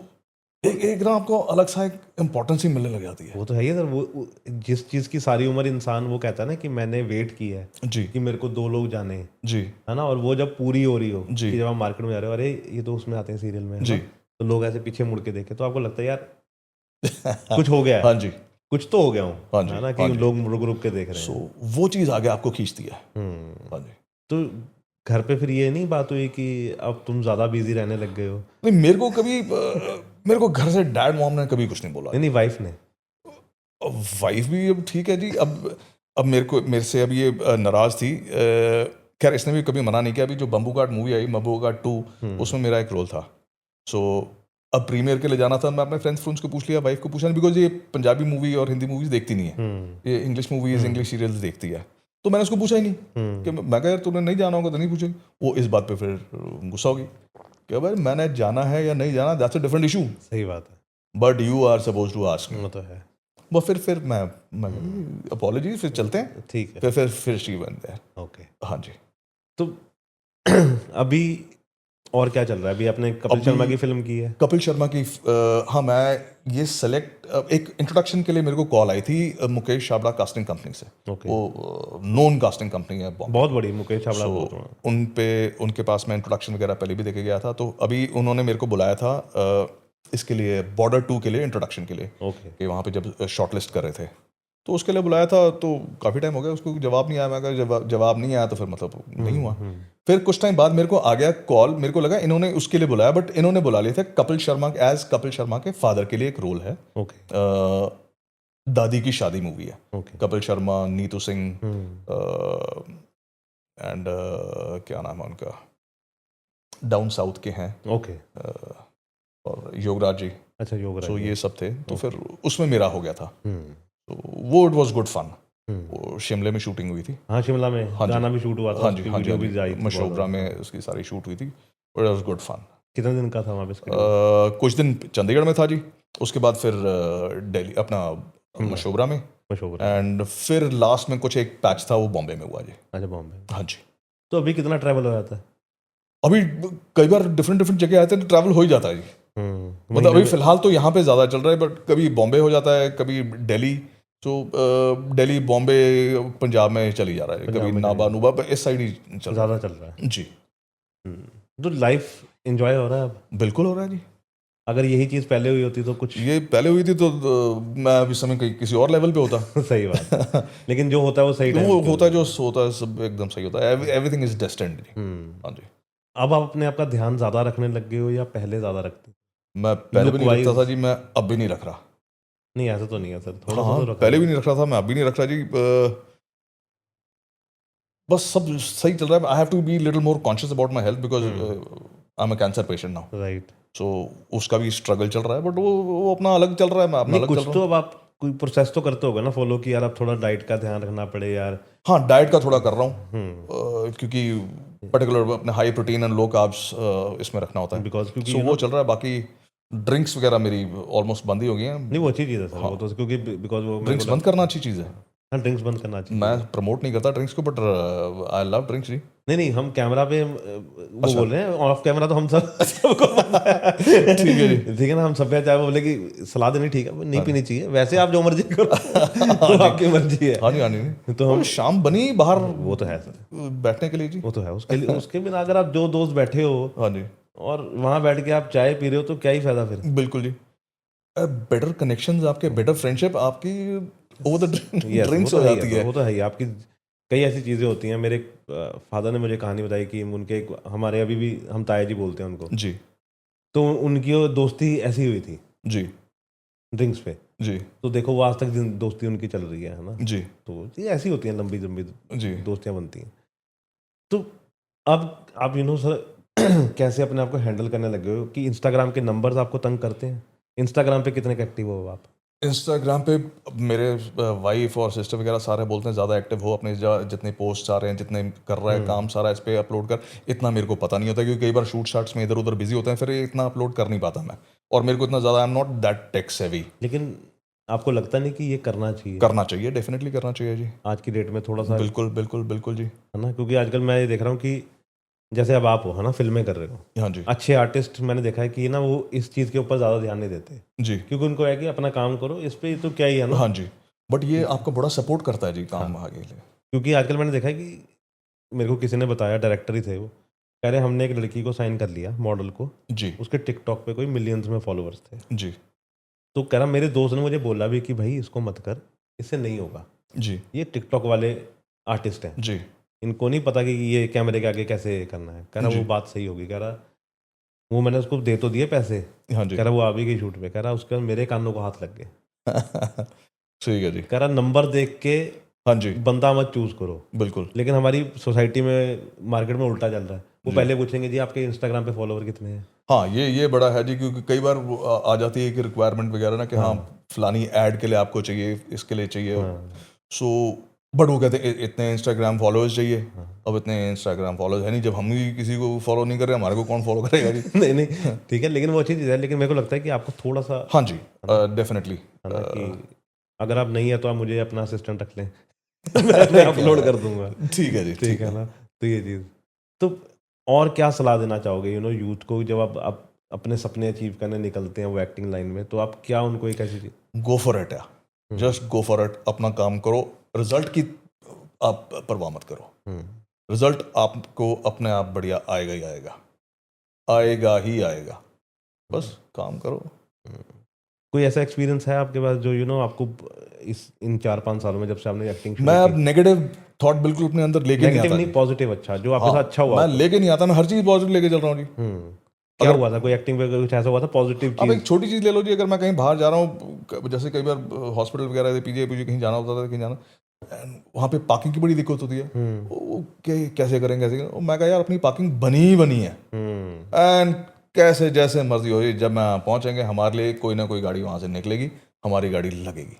एक ना आपको अलग सा एक इम्पोर्टेंस ही मिलने लग जाती है। वो तो है ही सर। वो जिस चीज़ की सारी उम्र इंसान वो कहता है ना कि मैंने वेट किया है जी कि मेरे को 2 लोग जाने, जी है ना, और वो जब पूरी हो रही हो जी। कि जब आप मार्केट में जा रहे हो, अरे ये तो उसमें आते हैं सीरियल में, है जी ना? तो लोग ऐसे पीछे मुड़ के देखे तो आपको लगता है यार कुछ हो गया है, हाँ जी, कुछ तो हो गया हूँ, हाँ जी, है ना, कि हाँ जी। लोग रुक रुक के देख रहे सो हैं। वो चीज़ आगे आपको खींचती है। हम्म। हाँ जी। तो घर पे फिर ये नहीं बात हुई कि अब तुम ज़्यादा बिजी रहने लग गए हो? नहीं, मेरे को कभी मेरे को घर से डैड मॉम ने कभी कुछ नहीं बोला। नहीं, वाइफ ने? वाइफ भी अब ठीक है जी। अब मेरे से अब ये नाराज़ थी। खैर इसने भी कभी मना नहीं किया। अभी जो बम्बू कार्ड मूवी आई, बम्बू कार्ड 2, उसमें मेरा एक रोल था। सो अब प्रीमियर के लिए जाना था, मैं अपने फ्रेंड्स को पूछ लिया, वाइफ को पूछा नहीं, बिकॉज ये पंजाबी मूवी और हिंदी मूवीज देखती नहीं है, ये इंग्लिश मूवीज इंग्लिश सीरियल्स देखती है। तो मैंने उसको पूछा ही नहीं कि मैं कहा यार तूने नहीं जाना होगा तो नहीं पूछेगी। वो इस बात पे फिर गुस्सा होगी कि भाई मैंने जाना है या नहीं जाना, दैट्स अ डिफरेंट इशू, सही बात है, but you are suppose to ask me. वो तो है, वो फिर मैं अपॉलॉजी, फिर चलते हैं। ठीक है, फिर शी वेंट देयर। ओके। हाँ जी। तो अभी और क्या चल रहा है? अभी आपने कपिल शर्मा की फिल्म की है? कपिल शर्मा की हाँ, मैं ये सेलेक्ट एक इंट्रोडक्शन के लिए मेरे को कॉल आई थी मुकेश छाबड़ा कास्टिंग कंपनी से। ओके, वो नोन कास्टिंग कंपनी है बॉम्बे। बहुत बड़ी, मुकेश छाबड़ा So, बोल रहा हूँ। उनके पास मैं इंट्रोडक्शन वगैरह पहले भी देके गया था, तो अभी उन्होंने मेरे को बुलाया था इसके लिए, बॉर्डर 2 के लिए, इंट्रोडक्शन के लिए, ओके, कि वहाँ पे जब शॉर्टलिस्ट कर रहे थे, तो उसके लिए बुलाया था। तो काफ़ी टाइम हो गया, उसको जवाब नहीं आया। मैं कहा जवाब नहीं आया तो फिर मतलब नहीं हुआ। फिर कुछ टाइम बाद मेरे को आ गया कॉल, मेरे को लगा इन्होंने उसके लिए बुलाया, बट इन्होंने बुला लिए थे कपिल शर्मा कपिल शर्मा के फादर के लिए एक रोल है। ओके, दादी की शादी मूवी है। ओके, कपिल शर्मा, नीतू सिंह एंड क्या नाम है उनका, डाउन साउथ के हैं, ओके, और योगराज जी। अच्छा, योगराज। सो ये सब थे। तो फिर उसमें मेरा हो गया था। हम्म, तो वो इट वॉज गुड फन। वो शिमले में शूटिंग हुई थी। हाँ, शिमला में हाँ जी। गाना भी शूट हुआ था, हाँ जी, उसकी हाँ जी, वीडियो भी आई थी, मशोबरा बहुत में उसकी सारी शूट हुई थी। It was good fun. कितने दिन का था वहाँ पे इसके? कुछ दिन चंडीगढ़ में था जी, उसके बाद फिर दिल्ली अपना मशोबरा में, मशहूर, एंड फिर लास्ट में कुछ एक पैच था वो बॉम्बे में हुआ जी। अच्छा, बॉम्बे। हाँ जी। तो अभी कितना ट्रैवल हो जाता है? अभी कई बार डिफरेंट जगह आते हैं तो ट्रैवल हो ही जाता है जी। मतलब अभी फिलहाल तो यहाँ पे ज़्यादा चल रहा है, बट कभी बॉम्बे हो जाता है, कभी दिल्ली। तो दिल्ली, बॉम्बे, पंजाब में चली जा रहा है, कभी नाबा नूबा, इस साइड ही चल रहा ज़्यादा चल रहा है जी। है। तो लाइफ एंजॉय हो रहा है अब? बिल्कुल हो रहा है जी। अगर यही चीज़ पहले हुई होती तो कुछ ये पहले हुई थी तो मैं अभी समय किसी और लेवल पे होता। सही बात है। लेकिन जो होता है वो सही टाइम वो पे होता है, जो होता है सब एकदम सही होता है। एवरीथिंग इज डेस्टिन्ड जी। हाँ जी। अब आप अपने आप का ध्यान ज़्यादा रखने लग गए हो या पहले ज़्यादा रखते? मैं पहले भी नहीं Look-wise? रखता था जी, मैं अब भी नहीं रख रहा। नहीं, ऐसा तो नहीं है सर, थोड़ा हाँ, सा तो रखा पहले है। भी नहीं रख रहा था, मैं अब भी नहीं रख रहा जी। बस सब सही चल रहा है। I have to be little more conscious about my health, because I am a cancer patient now. Right. So उसका भी स्ट्रगल चल रहा है, बट वो अपना अलग चल रहा है, मैं अपना नहीं, अलग कुछ चल रहा तो हूँ। अब आप कोई प्रोसेस तो करते होगे ना फॉलो, कि यार अब थोड़ा डाइट का ध्यान रखना पड़े यार। हाँ, डाइट का थोड़ा कर रहा हूँ, क्योंकि पर्टिकुलर अपने high protein and low carbs इसमें रखना होता है। बिकॉज क्योंकि सो वो चल रहा है। बाकी ड्रिंक्स वगैरह मेरी ऑलमोस्ट बंद ही हो गई हैं। नहीं, वो अच्छी चीज़ है सर, वो तो क्योंकि बिकॉज वो ड्रिंक्स बंद करना अच्छी चीज़ है। हाँ ड्रिंक्स बंद करना चाहिए। मैं प्रमोट नहीं करता ड्रिंक्स को, बट आई लव ड्रिंक्स जी। नहीं हम कैमरा पे वो बोल रहे हैं, ऑफ कैमरा तो हम सबको पता है। ठीक है जी। ठीक है ना, हम सब पे चाहे वो बोले कि सलाह देनी ठीक है, नहीं पीनी चाहिए, वैसे आप जो मर्जी करो वो आपकी मर्जी है। हाँ जी हाँ जी। तो हम शाम बनी बाहर वो तो है सर, बैठने के लिए जी। वो तो है, उसके लिए उसके बिना अगर आप दो दोस्त बैठे हो हाँ जी और वहां बैठ के आप चाय पी रहे हो तो क्या ही फायदा फिर। बिल्कुल जी। बेटर कनेक्शंस आपके, बेटर फ्रेंडशिप आपकी ओवर द Yes, ड्रिंक्स वो हो तो है जाती ही है। वो तो है ही। आपकी कई ऐसी चीज़ें होती हैं। मेरे फादर ने मुझे कहानी बताई कि उनके हमारे अभी भी हम ताया जी बोलते हैं उनको, जी तो उनकी वो दोस्ती ऐसी हुई थी जी ड्रिंक्स पे। जी तो देखो वो आज तक दोस्ती उनकी चल रही है ना। जी तो ये ऐसी होती हैं, लंबी लंबी जी। दोस्तियाँ बनती हैं। तो अब आप सर कैसे अपने आप को हैंडल करने लगे हो कि इंस्टाग्राम के नंबर्स आपको तंग करते हैं? इंस्टाग्राम पे कितने एक्टिव हो आप? इंस्टाग्राम पे मेरे वाइफ और सिस्टर वगैरह सारे बोलते हैं ज़्यादा एक्टिव हो, अपने जितने पोस्ट आ रहे हैं, जितने कर रहा है काम सारा इस पे अपलोड कर। इतना मेरे को पता नहीं होता क्योंकि कई बार शूट शाट्स में इधर उधर बिजी होते हैं, फिर इतना अपलोड कर नहीं पाता मैं। और मेरे को इतना ज़्यादा, I am not that tech savvy. लेकिन आपको लगता नहीं कि ये करना चाहिए? करना चाहिए, डेफिनेटली करना चाहिए जी। आज की डेट में थोड़ा सा, बिल्कुल बिल्कुल बिल्कुल जी। है ना, क्योंकि आजकल मैं ये देख रहा हूँ कि जैसे अब आप हो, है ना, फिल्में कर रहे हो, हाँ जी अच्छे आर्टिस्ट मैंने देखा है कि ना वो इस चीज़ के ऊपर ज़्यादा ध्यान नहीं देते, जी। क्योंकि उनको है कि अपना काम करो, इस पे तो क्या ही है ना। हाँ जी, बट ये आपका बड़ा सपोर्ट करता है जी काम आगे के लिए। क्योंकि आजकल मैंने देखा है कि मेरे को किसी ने बताया, डायरेक्टर ही थे वो, कह रहे हमने एक लड़की को साइन कर लिया, मॉडल को, जी उसके टिकटॉक पे कोई मिलियंस में फॉलोअर्स थे। जी तो कह रहा मेरे दोस्त ने मुझे बोला भी कि भाई इसको मत कर, इससे नहीं होगा, जी ये टिकटॉक वाले आर्टिस्ट हैं, जी इनको नहीं पता कि ये कैमरे के आगे कैसे करना है। कह रहा जी। वो बात सही होगी, कह रहा वो मैंने उसको दे तो दिए पैसे, हाँ जी कह रहा वो आ भी गई शूट पे, कह रहा उसके बाद मेरे कानों को हाथ लग गए। ठीक है जी। कह रहा नंबर देख के हाँ जी बंदा मत चूज करो। बिल्कुल लेकिन हमारी सोसाइटी में, मार्केट में उल्टा चल रहा है, वो जी। पहले पूछेंगे जी आपके इंस्टाग्राम पे फॉलोवर कितने हैं। हाँ ये बड़ा है जी, क्योंकि कई बार वो आ जाती है कि रिक्वायरमेंट वगैरह ना कि हाँ फलानी ऐड के लिए आपको चाहिए, इसके लिए चाहिए। सो बट वो कहते हैं इतने इंस्टाग्राम फॉलोअर्स चाहिए। अब इतने इंस्टाग्राम फॉलोअर्स है नहीं, जब हम ही किसी को फॉलो नहीं कर रहे, हमारे को कौन फॉलो करेगा जी। नहीं नहीं ठीक है, लेकिन वो अच्छी चीज़ है, लेकिन मेरे को लगता है कि आपको थोड़ा सा, हाँ जी डेफिनेटली। है ना, कि अगर आप नहीं है तो आप मुझे अपना असिस्टेंट रख लें मैं अपलोड कर दूंगा। ठीक है जी ठीक है ना। तो ये चीज़, तो और क्या सलाह देना चाहोगे यूथ को, जब आप अपने सपने अचीव करने निकलते हैं वो एक्टिंग लाइन में, तो आप क्या उनको एक ऐसी चीज़? गो फॉर इट, या जस्ट गो फॉर इट, अपना काम करो, रिजल्ट की आप परवाह मत करो। रिजल्ट आपको अपने आप बढ़िया आएगा ही आएगा, आएगा ही आएगा, बस काम करो। कोई ऐसा एक्सपीरियंस है आपके पास जो आपको इन 4-5 सालों में, जब से आपने एक्टिंग मैं अब नेगेटिव थॉट बिल्कुल अपने अंदर लेके नहीं नेगेटिव आता नहीं, पॉजिटिव, अच्छा जो आपके हाँ, साथ अच्छा हुआ? मैं लेके नहीं आता, मैं हर चीज पॉजिटिव लेके चल रहा हूँ जी। क्या हुआ था? कोई एक्टिंग पे कुछ ऐसा हुआ था पॉजिटिव अब चीज? एक छोटी चीज ले लो जी, अगर मैं कहीं बाहर जा रहा हूँ, जैसे कई बार हॉस्पिटल वगैरह पीजे कहीं जाना होता था, कहीं जाना, वहाँ पे पार्किंग की बड़ी दिक्कत होती है। वो कैसे करेंगे कैसे करेंगे, मैं कहा यार अपनी पार्किंग बनी ही बनी है, एंड कैसे जैसे मर्जी हो, जब मैं पहुंचेंगे हमारे लिए कोई ना कोई गाड़ी वहां से निकलेगी, हमारी गाड़ी लगेगी।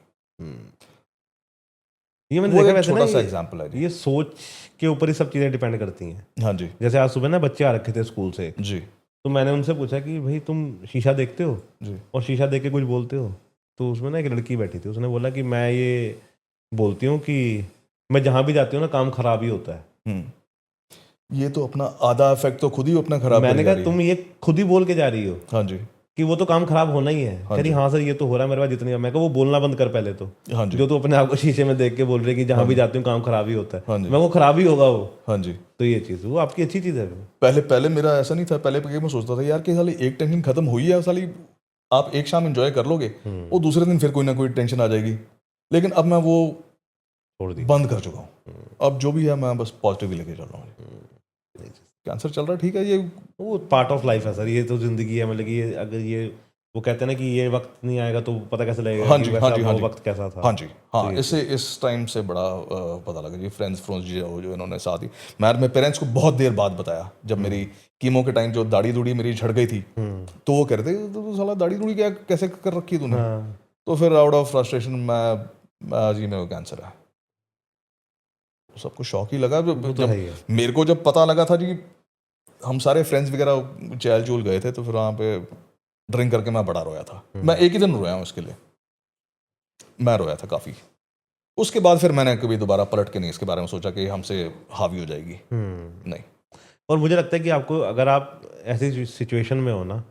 ये मैंने वो देखा एक वैसे ना, छोटा सा एग्जांपल है जी। ये सोच के ऊपर ही सब चीज़ें डिपेंड करती हैं। हाँ जी जैसे आज सुबह ना बच्चे आ रखे थे स्कूल से, जी तो मैंने उनसे पूछा कि भाई तुम शीशा देखते हो जी और शीशा देख के कुछ बोलते हो? तो उसमें ना एक लड़की बैठी थी, उसने बोला कि मैं ये बोलती हूँ कि मैं जहाँ भी जाती हूँ ना काम खराब ही होता है। ये तो अपना आधा इफेक्ट तो खुद ही अपना खराब मैंने करी जा कहा रही तुम ये खुद ही बोल के जा रही हो है। हाँ जी कि वो तो काम खराब होना ही है। कह रही हाँ सर ये तो हो रहा है मेरे पास जितनी, मैं कहा वो बोलना बंद कर पहले तो, हाँ जी जो तू अपने आप को शीशे में देख के बोल रही है कि जहाँ भी जाती हूँ काम खराब ही होता है। हाँ जी मैं वो खराब ही होगा वो। हाँ जी। तो ये चीज़ वो आपकी अच्छी चीज़ है। पहले मेरा ऐसा नहीं था, पहले मैं सोचता था यार कि साली एक टेंशन खत्म हुई है, साली आप एक शाम एंजॉय कर लोगे, वो दूसरे दिन फिर कोई ना कोई टेंशन आ जाएगी। लेकिन अब मैं वो छोड़ दी, बंद कर चुका हूँ। अब जो भी है मैं बस पॉजिटिव ही लेके चल रहा हूँ। कैंसर चल रहा है, ठीक है, ये वो पार्ट ऑफ लाइफ है सर, ये तो जिंदगी है। मतलब कि ये अगर ये वो कहते हैं ना कि ये वक्त नहीं आएगा तो पता कैसे लगेगा हाँ कि जी वैसा हाँ जी हाँ वो जी वक्त कैसा था। हाँ जी हाँ। तो ये इससे इस टाइम से बड़ा पता लगा जी, फ्रेंड्स जो इन्होंने साथ ही, मैं अपने पेरेंट्स को बहुत देर बाद बताया जब मेरी कीमो के टाइम जो दाढ़ी दूढ़ी मेरी झड़ गई थी, तो वो कह रहे थे तो साला दाढ़ी दूढ़ी क्या कैसे कर रखी है तूने। तो फिर आउट ऑफ फ्रस्ट्रेशन मैं जी मेरे को कैंसर है, सबको शौक ही लगा। जब मेरे को जब पता लगा था जी, हम सारे फ्रेंड्स वगैरह चैल चूल गए थे, तो फिर वहाँ पे ड्रिंक करके मैं बड़ा रोया था। मैं एक ही दिन रोया हूँ इसके लिए, मैं रोया था काफ़ी। उसके बाद फिर मैंने कभी दोबारा पलट के नहीं इसके बारे में सोचा कि हमसे हावी हो जाएगी, नहीं। और मुझे लगता है कि आपको, अगर आप ऐसी सिचुएशन में हो ना,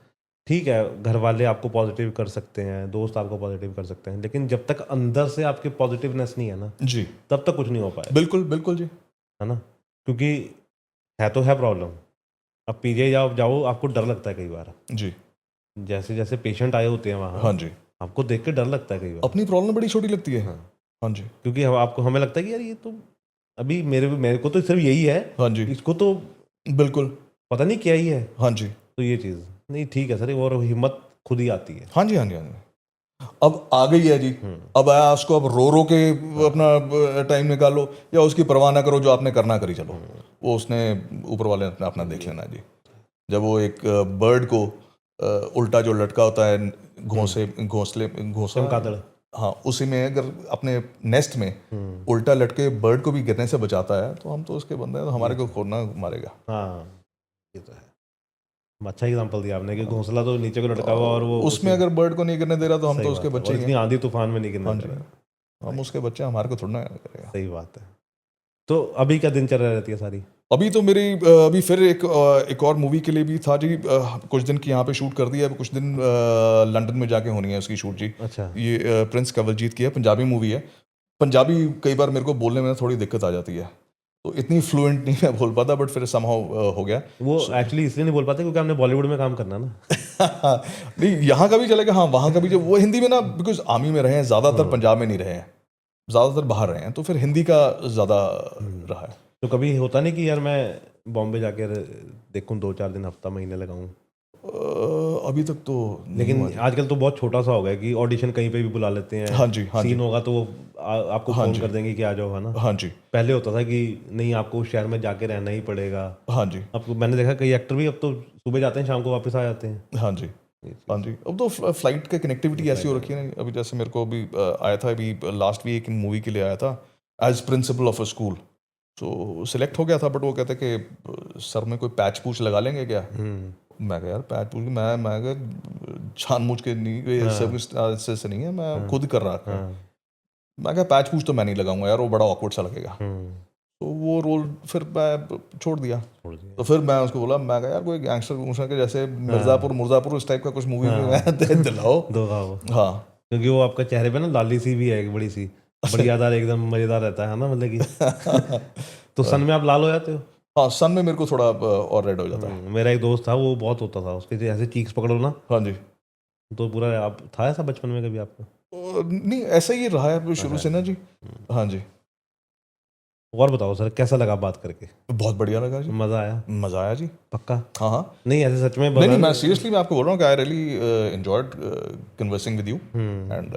ठीक है, घर वाले आपको पॉजिटिव कर सकते हैं, दोस्त आपको पॉजिटिव कर सकते हैं, लेकिन जब तक अंदर से आपके पॉजिटिवनेस नहीं है ना, जी तब तक कुछ नहीं हो पाएगा, बिल्कुल बिल्कुल जी। है ना? क्योंकि है तो है प्रॉब्लम। अब पीजीआई जाओ आपको डर लगता है कई बार, जी जैसे जैसे पेशेंट आए होते हैं वहाँ, हाँ जी, आपको देख के डर लगता है कई बार, अपनी प्रॉब्लम बड़ी छोटी लगती है। हाँ। हाँ जी क्योंकि आपको, हमें लगता है कि यार ये तो अभी मेरे को तो सिर्फ यही है, हाँ जी इसको तो बिल्कुल पता नहीं क्या ही है। हाँ जी तो ये चीज़ नहीं ठीक है सर, और हिम्मत खुद ही आती है। हाँ जी हाँ जी हाँ जी। अब आ गई है जी, अब आया उसको, अब रो के अपना टाइम निकालो या उसकी परवाह ना करो, जो आपने करना करी चलो, वो उसने ऊपर वाले ने अपना देख लेना जी। जब वो एक बर्ड को उल्टा जो लटका होता है घोंसला, चमगादड़। हाँ, उसी में अगर अपने नेस्ट में उल्टा लटके बर्ड को भी गिरने से बचाता है, तो हम तो उसके बंदे हैं, तो हमारे को खोना मारेगा। हाँ ये तो है, अच्छा एग्जांपल दिया आपने कि घोंसला तो नीचे को लटका हुआ और वो उसमें अगर बर्ड को नहीं गिरने दे रहा, तो हम सही तो उसके बात है, बच्चे और ही इतनी हैं। आंधी तूफान में नहीं गिरना हाँ दे जी, रहा। हम उसके बच्चे हैं, हमारे को थोड़ा ना करेगा। सही बात है। तो अभी क्या दिनचर्या रहती है सारी? अभी तो मेरी अभी फिर एक और मूवी के लिए भी था जी, कुछ दिन की यहाँ पे शूट कर दिया, अभी कुछ दिन लंदन में जाके होनी है उसकी शूट जी। अच्छा। ये प्रिंस कंवलजीत की है, पंजाबी मूवी है। पंजाबी कई बार मेरे को बोलने में थोड़ी दिक्कत आ जाती है, तो इतनी फ्लुएंट नहीं मैं बोल पाता, बट फिर समहाउ हो गया। वो एक्चुअली इसलिए नहीं बोल पाते क्योंकि हमने बॉलीवुड में काम करना ना। नहीं, यहाँ का भी चलेगा, हाँ वहाँ का भी, जो वो हिंदी में ना, बिकॉज आर्मी में रहे हैं ज़्यादातर, पंजाब में नहीं रहे हैं, ज़्यादातर बाहर रहे हैं, तो फिर हिंदी का ज़्यादा रहा है। तो कभी होता नहीं कि यार मैं बॉम्बे जाके देखूं 2-4 दिन, हफ्ता, महीने लगाऊं? अभी तक तो नहीं लेकिन हुआ जी। आजकल तो बहुत छोटा सा हो गया कि ऑडिशन कहीं पे भी बुला लेते हैं। हाँ जी हाँ जी सीन होगा तो वो आपको हाँ फोन जी कर देंगे कि आ जाओ, है ना? हाँ जी पहले होता था कि नहीं, आपको उस शहर में जाके रहना ही पड़ेगा। हाँ जी अब मैंने देखा कई एक्टर भी अब तो सुबह जाते हैं, शाम को वापस आ जाते हैं। हाँ जी हाँ जी। अब तो फ्लाइट का कनेक्टिविटी ऐसी हो रखी है ना, अभी जैसे मेरे को अभी आया था, अभी लास्ट वीक मूवी के लिए आया था as principal of a school, तो सिलेक्ट हो गया था, बट वो कहते कि सर में कोई पैच पूछ लगा लेंगे क्या? मैं कहा यार पैच पूछ, मैं कहा जानबूझ के नहीं, ये सब से नहीं है, मैं खुद कर रहा था। मैं कहा पैच पूछ तो मैं नहीं लगाऊंगा यार, वो बड़ा ऑकवर्ड सा लगेगा, तो वो रोल फिर मैं छोड़ दिया। तो फिर मैं उसको बोला, मैं कहा यार कोई गैंगस्टर के जैसे मुर्जापुर इस टाइप का कुछ मूवी में दिलाओ। दो खाओ। हाँ, क्योंकि वो आपका चेहरे पे ना लाली सी भी है, एक बड़ी सी, बढ़ियादार, एकदम मजेदार रहता है ना, मतलब कि। तो सन में आप लाल हो जाते हो? हाँ, सन में मेरे को थोड़ा और रेड हो जाता है। मेरा एक दोस्त था, वो बहुत होता था, उसके ऐसे चीक्स पकड़ो ना हाँ जी। तो पूरा, आप था ऐसा बचपन में कभी आपका? नहीं, ऐसा ही रहा है शुरू से ना जी। हाँ जी। और बताओ सर, कैसा लगा बात करके? बहुत बढ़िया लगा जी, मजा आया? मजा आया जी। पक्का? हाँ हाँ, नहीं ऐसे सच में नहीं, मैं सीरियसली मैं आपको बोल रहा हूँ कि I really enjoyed conversing with you, and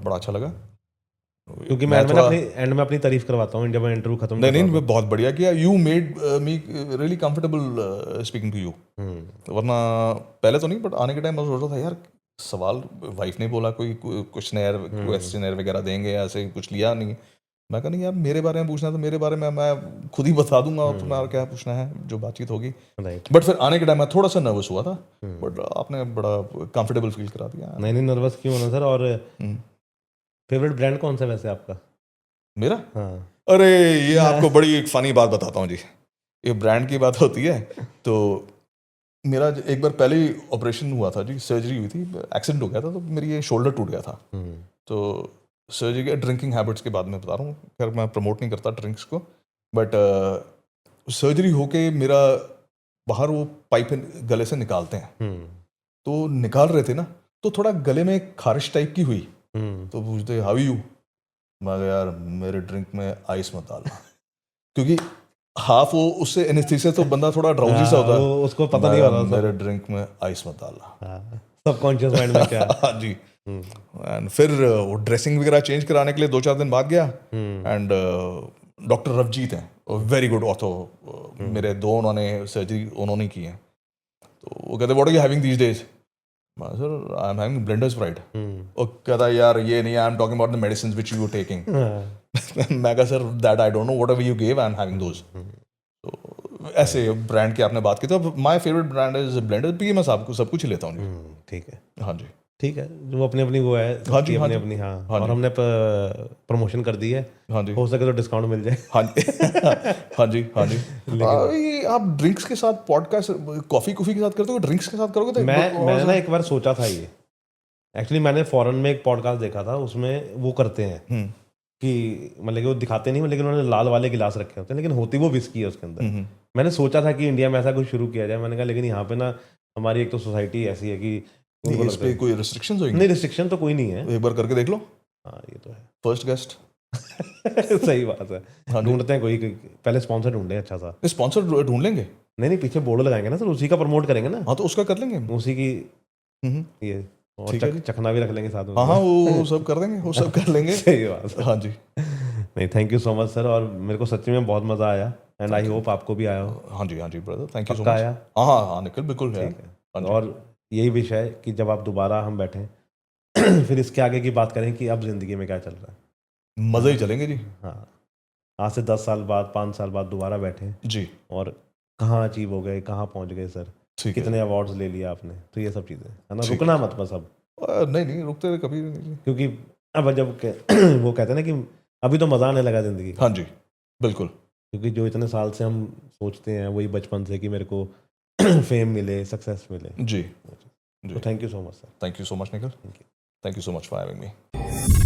बड़ा अच्छा लगा। क्योंकि मैं एंड में अपनी तारीफ करवाता हूँ जब मैं इंटरव्यू खत्म नहीं, मैं बहुत बढ़िया किया, you made me really comfortable speaking to you, वरना पहले तो नहीं, बट आने के टाइम मैं सोच रहा था यार सवाल वाइफ ने बोला, कोई क्वेश्चनर वगैरह देंगे, ऐसे कुछ लिया नहीं। मैं कहा नहीं यार, मेरे बारे में पूछना है तो मेरे बारे में मैं खुद ही बता दूंगा, तुम्हें और क्या पूछना है, जो बातचीत होगी। राइट। बट फिर आने के टाइम मैं थोड़ा सा नर्वस हुआ था, बट आपने बड़ा कंफर्टेबल फील करा दिया। नहीं नर्वस क्यों होना सर। और फेवरेट ब्रांड कौन सा वैसे आपका? मेरा? हाँ। अरे ये आपको बड़ी एक फनी बात बताता हूँ जी, ये ब्रांड की बात होती है तो मेरा एक बार पहले ही ऑपरेशन हुआ था जी, सर्जरी हुई थी, एक्सीडेंट हो गया था, तो मेरी ये शोल्डर टूट गया था। तो सर्जरी के ड्रिंकिंग हैबिट्स के बाद में बता रहा हूँ, खैर मैं प्रमोट नहीं करता ड्रिंक्स को, बट सर्जरी होके मेरा बाहर वो पाइप गले से निकालते हैं, तो निकाल रहे थे ना, तो थोड़ा गले में खारिश टाइप की हुई, तो पूछते हाउ यू, मैं यार मेरे ड्रिंक में आइस मत डालना, क्योंकि हाफ वो उससे एनेस्थीसिया, तो बंदा थोड़ा ड्राउजी सा होता है, उसको पता नहीं होता मेरे ड्रिंक में आइस मत डालना, सबकॉन्शियस माइंड में क्या। हाँ जी। एंड फिर वो ड्रेसिंग वगैरह चेंज कराने के लिए 2-4 दिन बाद गया, एंड डॉक्टर रवजीत हैं, वेरी गुड ऑर्थो, मेरे दो उन्होंने सर्जरी उन्होंने की है, तो वो कहते what are you having these days, sir I am having Blenders Sprite, और कहता यार ये नहीं, I am talking about the medicines which you are taking, मैं कहा sir that I don't know, whatever you give I am having those. तो ऐसे brand की आपने बात की, तो my favourite brand is Blender, भी मैं सब कुछ ही लेता हूँ जी। ठीक है। हाँ जी। ठीक है, वो अपनी अपनी वो है, हाँ जी, सबकी हाँ अपनी जी। अपनी, हाँ। हाँ और जी। हमने प्रमोशन कर दी है, हाँ जी। हो सके तो डिस्काउंट मिल जाए। हाँ जी। हाँ जी, हाँ जी। लेकिन ये आप ड्रिंक्स के साथ पॉडकास्ट कॉफ़ी के साथ करते हो, ड्रिंक्स के साथ करोगे तो मैंने ना एक बार सोचा था ये, एक्चुअली मैंने फॉरेन में एक पॉडकास्ट देखा था, उसमें वो करते हैं कि मतलब कि वो दिखाते नहीं, लेकिन उन्होंने लाल वाले गिलास रखे होते हैं, लेकिन होती वो विस्की है उसके अंदर। मैंने सोचा था कि इंडिया में ऐसा कुछ शुरू किया जाए, मैंने कहा लेकिन यहाँ पे ना हमारी एक तो सोसाइटी ऐसी है कि उनको नहीं, इस लगता पे है, कोई रिस्ट्रिक्शंस होंगी? नहीं रिस्ट्रिक्शन तो कोई नहीं है। एक बार करके देख लो, हाँ ये तो है। First guest. सही बात है, हाँ जी। ढूंढते हैं कोई पहले स्पॉन्सर ढूंढे अच्छा सा। स्पॉन्सर ढूंढ लेंगे। नहीं पीछे बोर्ड लगाएंगे ना सर, उसी का प्रमोट करेंगे ना, हाँ, तो उसका कर लेंगे हम। उसी की हम्म, ये, और ठीक है जी। चखना भी रख लेंगे साथ में। हाँ हाँ, वो सब कर देंगे, वो सब कर लेंगे। सही बात है। हाँ जी। नहीं, thank you so much sir, और मेरे को सच्ची में बहुत मज़ा आया, एंड आई होप आपको भी आया हो। हाँ जी, हाँ जी ब्रदर, थैंक यू सो पक्का मच। आया? हाँ हाँ हाँ, निखिल बिल्कुल है। ठीक हाँ है, जी। और यही विषय है कि जब आप दोबारा हम बैठें फिर इसके आगे की बात करें कि अब ज़िंदगी में क्या चल रहा है। मज़े ही चलेंगे जी। हाँ, आज से 10 साल बाद, 5 साल बाद दोबारा बैठें, जी, और कहाँ अचीव हो गए, कहाँ पहुँच गए सर, ठीक है। कितने अवार्ड्स ले लिए आपने, तो ये सब चीज़ें है ना, ठीक है। रुकना मत बस अब, नहीं नहीं, रुकते हुए कभी नहीं जी। क्योंकि अब जब वो कहते हैं ना कि अभी तो मज़ा आने लगा ज़िंदगी का, हाँ जी, बिल्कुल। क्योंकि जो इतने साल से हम सोचते हैं वही बचपन से कि मेरे को फेम मिले, सक्सेस मिले। जी, तो जी। Thank you so much sir. Thank you so much Nikhil. Thank you. Thank you so much for having me.